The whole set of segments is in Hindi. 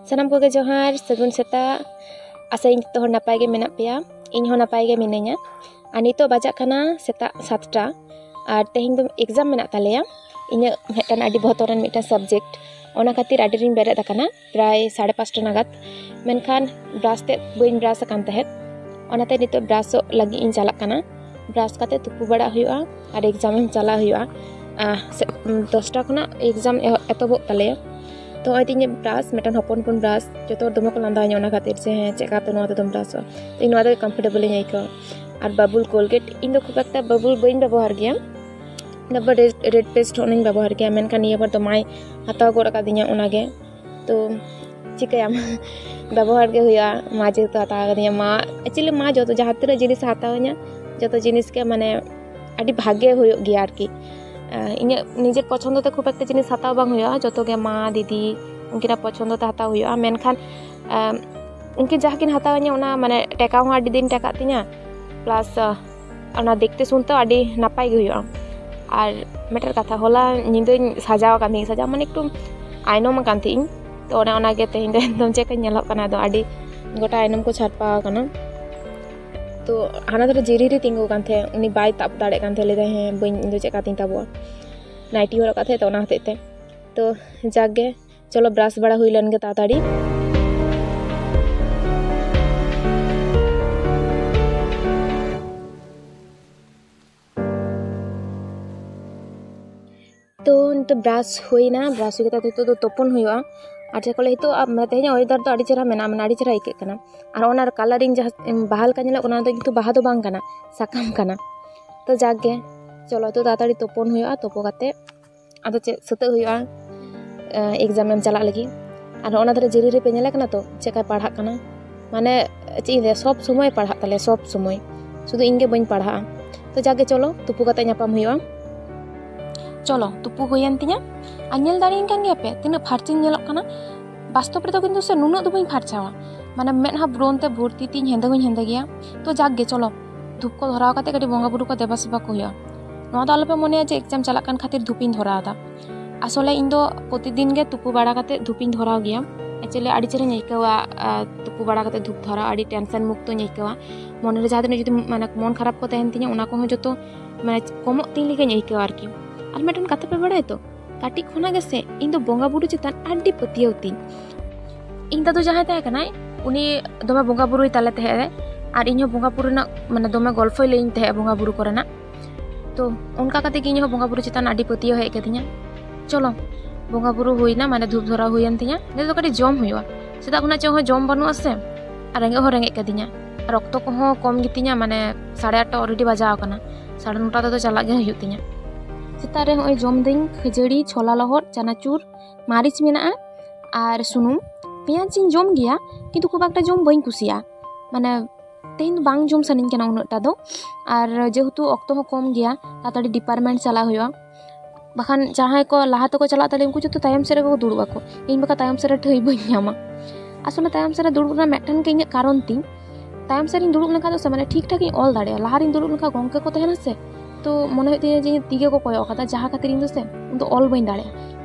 सानाम कोगे जोहार सगुन सेता आशा इन तो नपाय गे मेना पेया इन हो नपाय गे मिनेኛ आ नितो बाजा खाना सेता 7टा और तेहिं दो एग्जाम मेना तालेया इने मेटन आडी बहतरन मेटा सब्जेक्ट ओना खातिर आडी रिन बेरेद आकाना प्राय 5:30 नागात मेनखान ब्राश ते बइन ब्राश कान तहेत ओनाते नितो ब्राश लगी इन चालक काना ब्राश काते तुपु बड़ा हुआ और एग्जाम चला हुआ 10टा खना एग्जाम एतबो तालेया तो तीन ब्राश मेटन हपन हपन ब्राश जो दम को लादा खातिर से हाँ चेका तो तुम ब्राश तो इन कम्फर्टेबल आइका और बबुल कोलगेट इन खूब एक बबुल बन व्यवहार गया रेड पेस्ट होने व्यवहार गया मेनखान निया बार तो माय हताव गोड़े तो चिकायाम व्यवहार के हुआ मा जेहेतु हताव मा एक्चुअली मा जो जहाँ तीन जिनिस हतावना जो जिनिस के माने अभी भागे गया आरकी इन निजे पसंद ते खूब एक जिनिस हताव बांग हुआ जो गे मा दीदी उनकिना पसंद ते हताव हुआ मेनखान उनकी जहाँ किन हतावना माने टेका हूँ अभी दिन टेका तिना प्लस देखते सुनते अभी नपाय गे हुआ और मेटर कथा होला निंदो सजाव कान सजाव माने एकटू आयनम कान थी तो गे तेहिं दो एकदम चेक नेलोकना दो अभी गोटा आयनम को छाटपाव काना तो हाना दर जिरी तिंगू कान थे उनी बाय ताब दाड़े कान थे लेदा हैं बइन दो चेका तिं ताबुआ नाइटी हरक काथे तो ना हतेते तो जागे चलो ब्राश बड़ा हुई लन गे ताताड़ी तो नित ब्राश हुईना ब्राश हुई कते तो तोपन हुआ और चेको हितो तेज वेदार तो चेहरा मेना माने चेहरा आइकेना और ओनार कलरिंग जहाँ बाहा लेका नेलोग किंतु बाहा तो बांग काना साकाम काना तो जागे चलो तो ताताड़ी तोपन हुआ तोपो काते आदो चे सते हुआ एग्जाम एम चला लगी और ओना दरे जिरी रे पे नेले काना तो चेका पढ़ा काना माने चे सब समय पढ़ा ताले सब समय शुधु इनगे बइन पढ़ा तो जागे चलो तुपु काते नापाम हुआ चलो तुपु हुयन तिया आनेल दाड़ीन कान गया पे तीना फारचिन नेलोग काना वास्तव रे तो किंतु से नुना दो बइन फारचावा माने मेदहा ब्रोन ते भर्ती तीन हेंदे गया तो जागे चलो धूप को धराव काते कटी बंगा बुरु को देवा सेवा को हुआ नोआ दो आलोपे मने जे एग्जाम चला कान खातिर धूपिन धरावदा आसले इन दो प्रतिदिन गे तुपु बाड़ा काते धूपिन धराव गया एक्चुअली आड़ी चेहरा आइकावा तुपु बाड़ा काते धूप धराव आड़ी टेंशन मुक्त आइकावा मन रे जहाँ जुदी माने मन खराब को तहन तिया उना को जो माने कमक तीन लेके आइकावा आरकी और मेटन कथा पे बड़ा तो काटी खोना गे से इन दो बंगा बुरु चितान आडी पतियाव तीन इन दादू जहाँ तहे कनाय उनी दोमे बंगा बुरुई ताले तहे और इन बंगा बुरु ना माने दोमे गल्फय लेइन तहे बंगा बुरु कोरेना तो उनका कते कि इन बंगा बुरु चितान आडी पतियाव हेज केदिया चलो बंगा बुरु हुईना माने धूप धरा हुयन तिया ने तो काटी जम हुआ सेदा खुना चे हो जम बनु आसे और रेंगे हो रेंगे केदिया रक्त को हो कम गितिया माने 8:30 ऑलरेडी बजाव कना 9:30 तो चला गे हुई तिया सेता रे होय जम दिन खजड़ी छोला लहर चनाचूर मारिच मेना और सुनुम पेंयाज जम गया किंतु खूब एक जम बइन कुसिया माने तेन बांग जम सनिन केना उनटा दो और जेहेतु अक्तो हो कम गया ताताड़ी डिपार्टमेंट चला हुआ बाखान जहाँ को लहा तक चला ताले उनको जो तायम सेरे को दुड़ुबा को इन बका तायम सेरे ठई बइन नामा आसले तायम सेरे दुड़ुबना मेटन के इन कारण तीन तायम सेरे दुड़ुब लेखा तो माने ठीक ठाक ऑल दाड़े लहा रिन दुड़ुब लेखा गंके को तहना से तो मन होते जे तीगे को कोयो कथा जहाँ खातिर इन से उन तो ऑल बइन दाड़े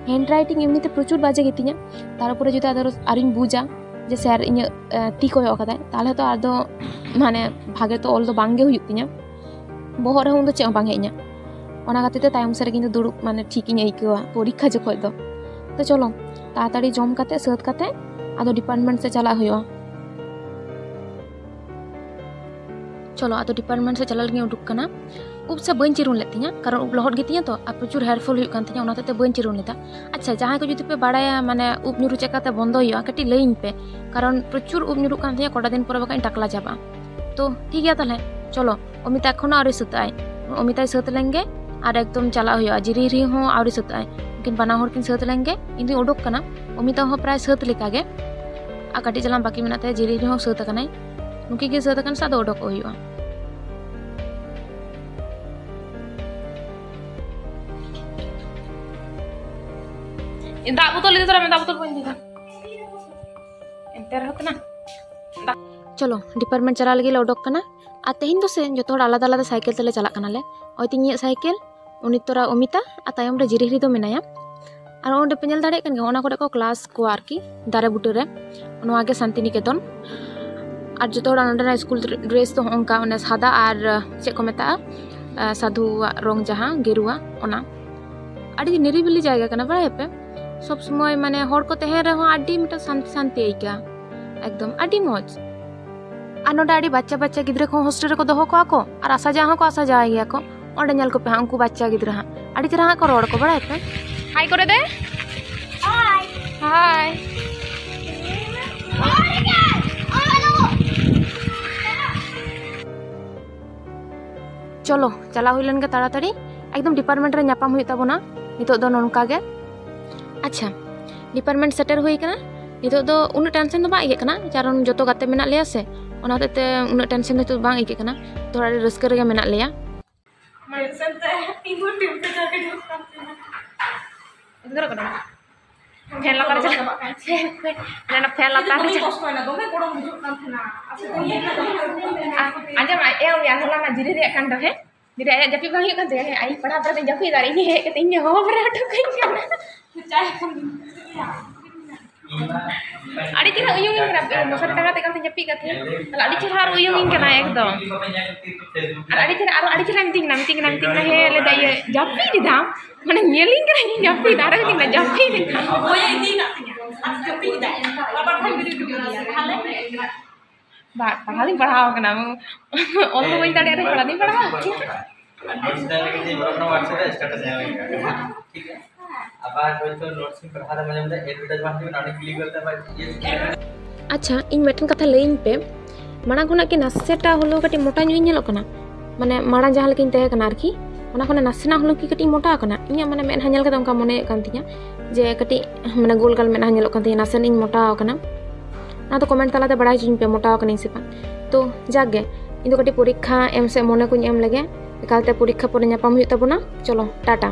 हैंड राइटिंग एमनीते प्रचुर बाजे गेतिया तारपरे जुदी आदर आरिन बुझा जे सर इन ती कोयो कथा ताले तो आदो माने भागे तो ऑल तो बांगे हुई तिया बहर रे उन तो चे बांगे इnya ओना खातिर तायम सेरे किंतु दुड़ुब माने ठीक इन आइकावा परीक्षा जखय तो चलो ताताड़ी जम काते सत काते आदो डिपार्टमेंट से चला हुआ चलो आदो डिपार्टमेंट से चला लगे उडुक कना उब से बन चिरुन लेतिया कारण उब लहट गेतिया तो आ प्रचुर हेयरफॉल हुई कान तिया ओनाते बन चिरुन लेता अच्छा जहाँ को जुदी पे बाड़ाया माने उब नुरु चेकाते बंद हुआ कटी लइन पे कारण प्रचुर उब नुरु कान तिया कोटा दिन पर बाका टाकला जाबा तो ठीक है ताले चलो अमिता एखोनो आउरी सताय अमिता सत लेंगे और एकदम चला हुआ जिरी री हो आउरी सताय किन बाना हर किन सत लेंगे इन उडुक कना अमिता हो प्राय सत लेका गे आ कटी चला बाकी मेनाते जिरी री हो सत कनाय नुकी के सत कन सादो उडुक हुआ दाग बोतल ले दाग बोतल बन दिखा एंते रह कना चलो डिपार्टमेंट चला लगे उडोक कना आ तेहिन तो से जो आलादा आलादा साइकिल तेले चला कना ले ओय तिन साइकिल उनी तोरा अमिता आ तायम रे जिरिहिरी दो मेनाया और ओंडे पे नेल दाड़े कन गे ओना कोरे को क्लास को आरकी दारे बुटे रे नोआ गे शांतिनिकेतन और जो तोड़ा नोंडे स्कूल ड्रेस तो ओंका ओने सादा और चेक को मेता साधु रंग जहाँ गेरुआ ओना आड़ी निरिबिली जायगा कना बड़ा पे सब समय माने हर को तहेन रहो आडी मिटा शांति शांति आइका एकदम आडी मौज और नोंडे आडी बच्चा बच्चा गिद्रे को हॉस्टल को दोहो को और आसा जा को आसा जाय गया को ओंडे नेल को पे उनको बच्चा गिद्रा हा आडी चेहरा को रोड को बड़ा पे हाय करे दे हाय हाय चलो चला हुई के ताड़ाताड़ी एकदम डिपार्टमेंट रे नापाम हुई ताबोना नितो दो नोनका गे अच्छा डिपार्टमेंट सेटर हुई कना नितो दो उन टेंशन दो बा इके कना कारण जतो गाते मेना लिया से ओना ते उन टेंशन दो बा इके कना थोड़ा रस्क रे मेना लिया मेंशन ते इगो टीम पे जाके इधर कना फैन लगा रे ना फैन लगा रे कष्ट ना दो में कोडम बुझुक कान थना आजा मा ए या होला ना जिरे रे कान दो है जिरे आया जपी भाई कान दे आई पढ़ा पढ़ा जपी दारी नि है के तिन हो बरा ठकई के चाय अड़ी चेहरा उयुंग कना मसर टांगा ते कान जपी कथे अड़ी चेहरा उयुंग कना एकदम अड़ी चेहरा मिटिंग ना हे ले दा ये जपी दिदा माने नेलिंग कना जपी दारा दिन जपी दिदा ओए दी ना जपी दा बाबा भाई वीडियो हाले बा पढ़ाली पढ़ाओ कना ऑल द वे दाड़े रे पढ़ाली पढ़ाओ नोट्स डाल के जे बरोबर व्हाट्सएप स्टेटस जाएगा ठीक है अब आज तो नोट्स में पढ़ा रहा मतलब एडवर्टाइजमेंट में नानी क्लिक करता है अच्छा इन मेटन कथा लेइन पे माना खुना कि नासेटा होलो कटी मोटा ᱧᱩ ᱧᱮᱞᱚᱜ ᱠᱟᱱᱟ माने माड़ा जहां लेकिन तहे कना आरकी ओना कोने नासेना होलो कि कटी मोटा कना इᱧᱟ माने मेन हाñal कदा उनका मने कान तिᱧa जे कटी माने गोल गोल मेन हाñalok kan tiña नासेन इन मोटा कना ना तो कमेंट तालाते बड़ाई जुñ पे मोटा कनी से पान तो जागे इन तो कटी परीक्षा एम से मने को एम लगे एकालते परीक्षा पर नापाम हुई ताबोना चलो टाटा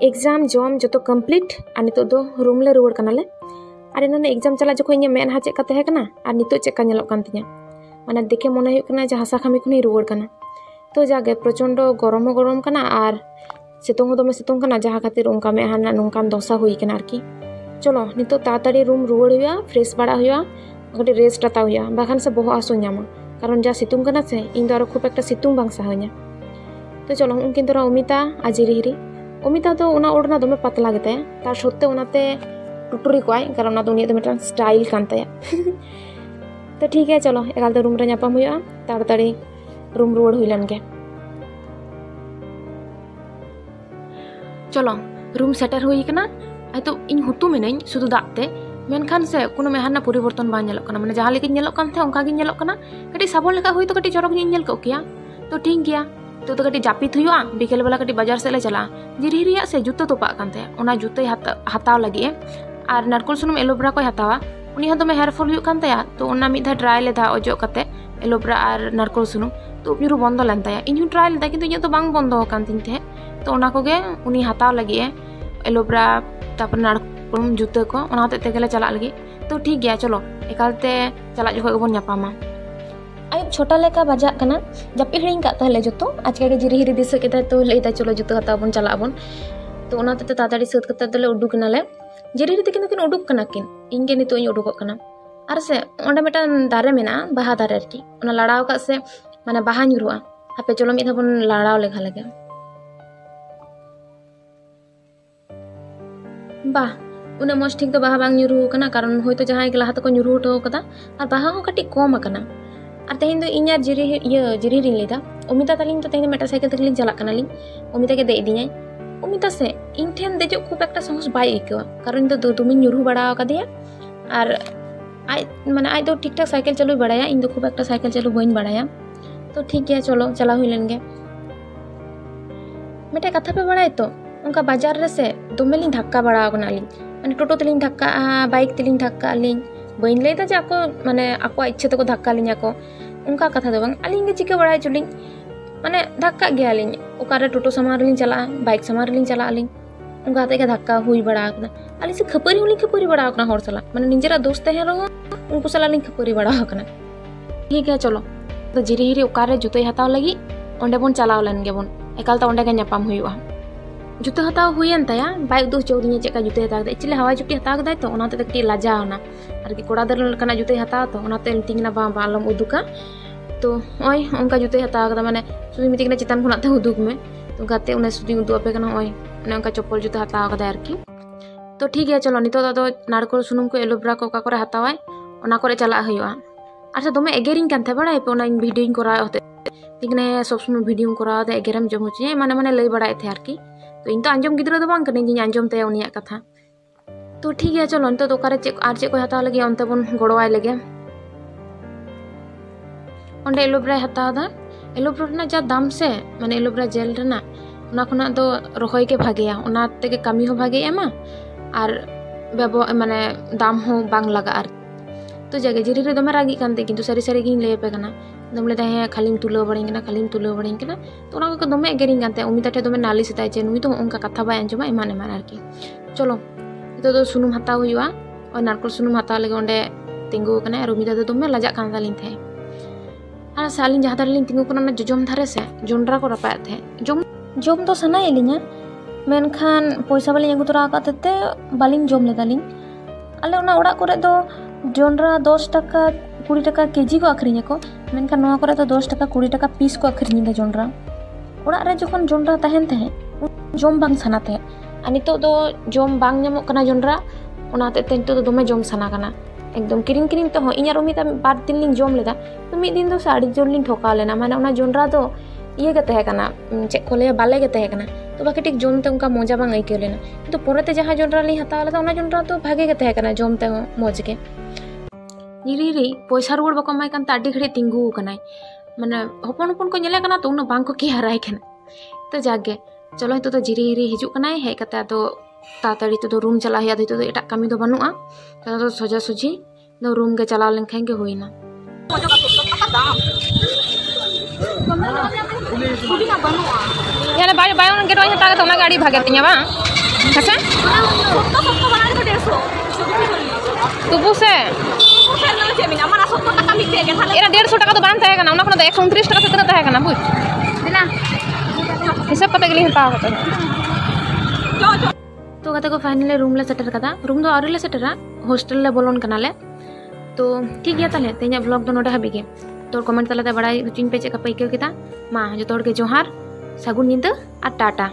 एग्जाम जॉम जो तो कंप्लीट और नितो दो रूम ले रुवर कनाले और इन्होंने एग्जाम चला जो इन मेन हा चेक तहे कना और नितो चेक नेलोक कान तिña माने देखे मने हुई कना जे हासा खामी खुनी रुवर कना तो जागे प्रचंड गरम कना और सितुंग दमे सितुंग कना जहाँ खातिर उनका में हाना नोंकान दशा हुई कना आरकी चलो नितो ताड़ाताड़ी रूम रुवर हुआ फ्रेश बड़ा हुआ कटी रेस्ट हता हुआ बाखान से बहुत आसो नामा कारण जा सितुंग कना से इन दो खूब एक सितुंग बांग साहanya तो चलो उनकिन तोरा अमिता आजिरिहिरी अमिता तो उना ओड़ना दमे पतला गेते तार सत्ते उनाते टुटुरी कोय कारण उना दुनिया दमे स्टाइल कान ताया तो ठीक है चलो एकालते रूम रे नापाम हुआ ताड़ाताड़ी रूम रुवर हुई लन के चलो रूम सेटर हुई कना आई तो इन हुतु मिनई सुदु दाते मेनखान से कोनो मेहाना परिवर्तन बा नेलोक कना माने जहां लेकिन नेलोक कान थे उनका गे नेलोक कना कटी साबन लेका हुई तो कटी चरक नेल को किया तो ठीक गया तो कटी जापित हुआ बिकेल बेला कटी बाजार से ले चला जिरिहिरिया से जुतो तोपा कान थे ओना जुतो हताव लगी और नारकोल सुनुम एलोवेरा को हतावा उनी हा दमे हेयर फॉल हुई कान तया तो ओना मिधा ट्राई लेदा ओजो कते एलोवेरा और नारकोल सुनुम तो उबनिरु बंद लेन तया इन ट्राई लेदा किंतु इᱧ तो बांग बंद कान तिन थे तो ओना को गे उनी हताव लगी एलोवेरा तापर नारकोल जुतो को ओना होते तेगेले चला लगी तो ठीक गया चलो एकालते चला जो गबन नापामा आई छोटा लेका बजा कना जपी हिड़िंग का तहले जतो आज के जिरिहिरी दिस केदा तो लेदा चलो जतो हता बन चला बन तो ओना ते ताताड़ी सत कते तले उडुक नाले जिरिहिरी ते किन उडुक कना किन इंगे नितो इन उडुक कना आर से ओंडे मेटान दारे मेना बाहा दारे आरकी ओना लड़ाव का से माने बाहा ᱧᱩᱨᱩᱜᱼᱟ हापे चलो मिदा बन लड़ाव लेखा लगे बा उना मज ठीक तो बाहा बांग ᱧᱩᱨᱩ कना कारण होयतो जहां के लाहाते को ᱧᱩᱨᱩ हटो कदा और बाहा हो कटी कम कना और तेहन इन जिरिहिरी लेदा अमिता तालिंग तो तेहन मेटा साइकिल तकलिंग चला कनालिंग अमिता के दे इदियाय अमिता से इन ठेन देजो खूब एक सहस बाय इकवा कारण तो दुमिन ᱧᱩᱨᱩ बड़ा कदिया और आई माने आई तो ठीक ठाक साइकिल चलू बड़ाया इन तो खूब एक साइकिल चलू बइन बड़ाया तो ठीक है चलो चला हुई लेन गे मेटे कथा पे बड़ाय तो उनका बाजार रे से दोमेलिंग धक्का बड़ा कनालिंग माने टोटो तलिंग धक्का बाइक तलिंग धक्का लिंग बइन लेदा जे आको माने आको इच्छा तको धक्का लिंग आको उनका कथा दो बांग अलिंग गे चिका बड़ाय चुलिंग माने धक्का गया लिंग ओकारे टोटो समार लिंग चला बाइक समार लिंग चला लिंग उनका हाथे के धक्का हुई बड़ा कना अली से खपरी हुली खपरी बड़ा कना हर सला माने निजेरा दोस्त है रहो उनको सला लिंग खपरी बड़ा कना ठीक है चलो तो जिरिहिरी ओकारे जुतो हताव लगी ओंडे बन चलाव लेन गे बन एकालता ओंडे गे नापाम हुआ जुते हताव हुयन ताया बाय उदु चौदिया चेका जुते हताव दा एक्चुअली हवा जुते हताव दा तो ओनाते कटी लाजावना आरकी कोड़ा दर लकना जुते हताव तो ओनाते मिटिंगना बा बालम उदुका तो ओय ओंका जुते हताव दा माने सुदी मिटिंगना चितान खुनाते उदुक में तो गाते उन्हें सुदी उदु अपे कना ओय ने ओंका चप्पल जुते हताव दा आरकी तो ठीक है चलो नितो दो नारकोल सुनुम को एलोवेरा को का करे हतावाय ओना करे चला हुआ अच्छा दमे एगेरिंग कान थे बड़ा पे ओना वीडियो करा होते तिगने सब समय वीडियो करा दे एगेरम जम होचे माने माने लई बड़ा थे आरकी तो इन तो आंजम गिद्रा दो बांग कने गिन आंजम ते उनिया कथा तो ठीक है चलो नितो दोकारे चे आर चे को हताव लगे ओनते बन गड़वाय लगे ओंडे एलोवेरा हताव दा एलोवेरा ना जा दाम से माने एलोवेरा जेल रना ओना खुना दो रखोय के भागेया ओना तेगे कामी हो भागे एमा और बेबो माने दाम हो बांग लगा आर तो जगह जिरी रे दमे रागी कानते किंतु सारी सारी गिन ले पे कना दमले दा है खालीम तुलो बड़िंग ना खालीम तुलो बड़िंग कना तो ओना को दमे एगेरिंग कानते उमिता ठे दमे नाली सिताय चे नुई तो उनका कथा बाय अंजमा इमान इमान आरकी चलो तो दो सुनुम हताव हुआ और नारकोल सुनुम हताव लगे ओंडे तिंगु कना और उमिता दो दमे लाजा कान दालिन थे आ सालिन जहां दालिन तिंगु कना ना जोजम धारे से जोंडरा को रपाय थे जोम तो सना एलिnya मेनखान पैसा बाली अगु तोरा काते बालिंग जोम लेदालिंग आले ओना ओड़ा करे दो जोंडरा 10 टाका 20 टाका केजी को आखरिnya को मेनखान नोआ करे तो 10 टाका 20 टाका पीस को आखरिnya दा जोंडरा ओड़ा रे जखन जोंडरा तहन थे जोम बांग सना थे आ नितो दो जोम बांग ᱧᱟᱢᱚᱜ कना जोंडरा ओना ते नितो दो दमे जोम सना कना एकदम किरिंग किरिंग तो इᱧ आर उमिता बार दिन लिंग जोम लेदा तो मिद दिन दो साड़ी जोर लिंग ठोका लेना माने ओना जोंडरा दो ये के तहे कना चे को ले बाले के तहे कना तो बाकी जोम ते उनका मजा बांग आइके लेना तो पोरेते जहां जोंडरा ली हताव लेदा ओना जोंडरा तो भागे के तहे कना जोम ते मज के जिरी पैसा रुड़ बको माय कान ताडी घड़ी तिंगु कनाय माने हपन हपन को नेले कना तो उन बांग को के हराय कना तो जागे चलो तो जिरी हिजु कनाय हे कता तो ताताड़ी तो रूम चला हिया तो एटा कमी दो बनुआ तो सोजा सुजी दो रूम के चला लेन खान के होइना याने बाय बाय उन गेट हता तो ना गाड़ी भागे तिया बा हसे तुबु से एरा 150 टाका तो बान तहे कना ओना खना तो 129 टाका से तना तहे कना बुझ दिना हिसाब पता गेली हता होता तो कते को फाइनली रूम ले सेटर कदा रूम दो आरे ले सेटरा हॉस्टल ले बोलोन कनाले तो ठीक गया ताले तेኛ ब्लॉग दो नोडे हाबी गे तो कमेंट तलाते बड़ाई हुचिन पे चेका पैके केदा मा जो तोड़ के जोहार सागुन निंदा आ टाटा।